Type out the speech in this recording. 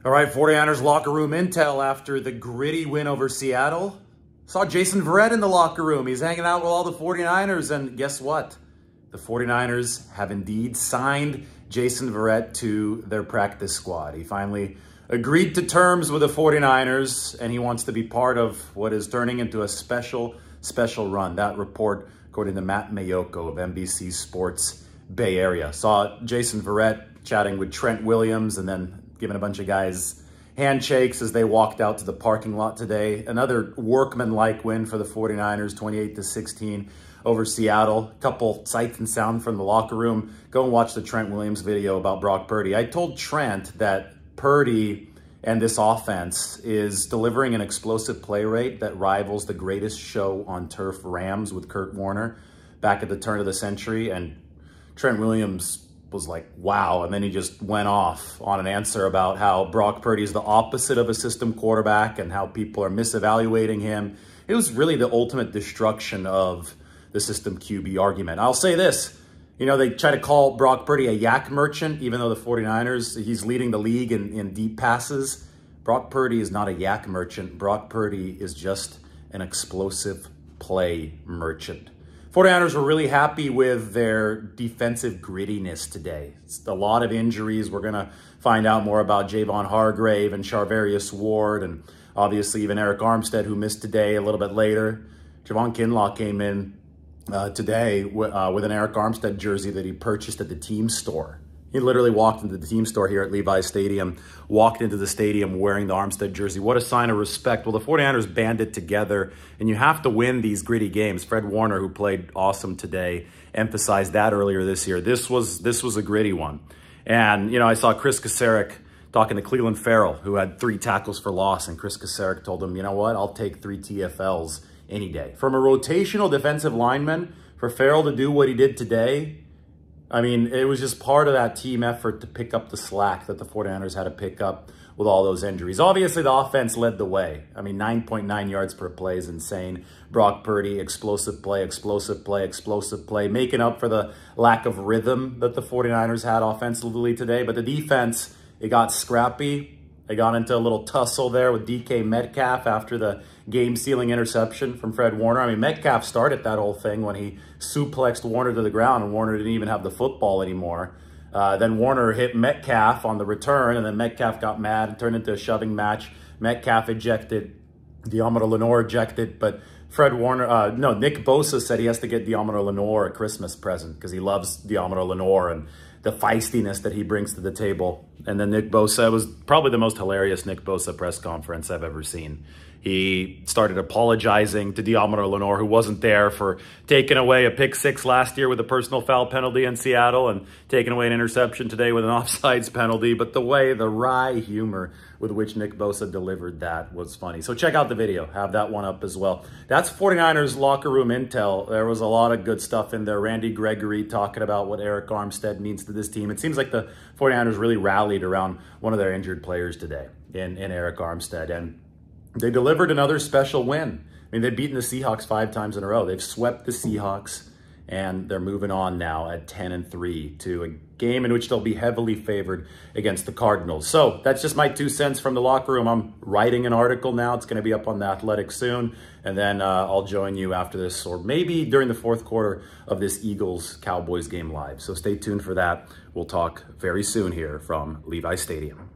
All right, 49ers locker room intel after the gritty win over Seattle. Saw Jason Verrett in the locker room. He's hanging out with all the 49ers, and guess what? The 49ers have indeed signed Jason Verrett to their practice squad. He finally agreed to terms with the 49ers, and he wants to be part of what is turning into a special run. That report, according to Matt Mayoko of NBC Sports Bay Area. Saw Jason Verrett chatting with Trent Williams and then giving a bunch of guys handshakes as they walked out to the parking lot today. Another workman-like win for the 49ers, 28-16 over Seattle. Couple sights and sound from the locker room. Go and watch the Trent Williams video about Brock Purdy. I told Trent that Purdy and this offense is delivering an explosive play rate that rivals the greatest show on turf, Rams, with Kurt Warner back at the turn of the century. And Trent Williams was like, wow. And then he just went off on an answer about how Brock Purdy is the opposite of a system quarterback and how people are misevaluating him. It was really the ultimate destruction of the system QB argument. I'll say this, you know, they try to call Brock Purdy a yak merchant, even though the 49ers, he's leading the league in deep passes. Brock Purdy is not a yak merchant. Brock Purdy is just an explosive play merchant. 49ers were really happy with their defensive grittiness today. It's a lot of injuries. We're going to find out more about Javon Hargrave and Charvarius Ward, and obviously even Eric Armstead, who missed today a little bit later. Javon Kinlaw came in today with an Eric Armstead jersey that he purchased at the team store. He literally walked into the team store here at Levi Stadium, walked into the stadium wearing the Armstead jersey. What a sign of respect. Well, the 49ers banded together, and you have to win these gritty games. Fred Warner, who played awesome today, emphasized that earlier this year. This was a gritty one. And, you know, I saw Chris Kasarik talking to Cleveland Farrell, who had 3 tackles for loss, and Chris Kasarik told him, you know what, I'll take 3 TFLs any day. From a rotational defensive lineman, for Farrell to do what he did today, I mean, it was just part of that team effort to pick up the slack that the 49ers had to pick up with all those injuries. Obviously, the offense led the way. I mean, 9.9 yards per play is insane. Brock Purdy, explosive play, making up for the lack of rhythm that the 49ers had offensively today. But the defense, it got scrappy. They got into a little tussle there with DK Metcalf after the game-sealing interception from Fred Warner. I mean, Metcalf started that whole thing when he suplexed Warner to the ground, and Warner didn't even have the football anymore. Then Warner hit Metcalf on the return, and then Metcalf got mad and turned into a shoving match. Metcalf ejected, Diamondo Lenore ejected, but Nick Bosa said he has to get Diamondo Lenore a Christmas present because he loves Diamondo Lenore and the feistiness that he brings to the table. And then Nick Bosa was probably the most hilarious Nick Bosa press conference I've ever seen. He started apologizing to Diamondo Lenore, who wasn't there, for taking away a pick 6 last year with a personal foul penalty in Seattle and taking away an interception today with an offsides penalty. But the wry humor with which Nick Bosa delivered that was funny. So check out the video. Have that one up as well. That's 49ers locker room intel. There was a lot of good stuff in there. Randy Gregory talking about what Eric Armstead means to this team. It seems like the 49ers really rallied around one of their injured players today in Eric Armstead. And they delivered another special win. I mean, they've beaten the Seahawks 5 times in a row. They've swept the Seahawks, and they're moving on now at 10-3 to a game in which they'll be heavily favored against the Cardinals. So that's just my 2 cents from the locker room. I'm writing an article now. It's going to be up on The Athletic soon, and then I'll join you after this, or maybe during the 4th quarter of this Eagles-Cowboys game live. So stay tuned for that. We'll talk very soon here from Levi Stadium.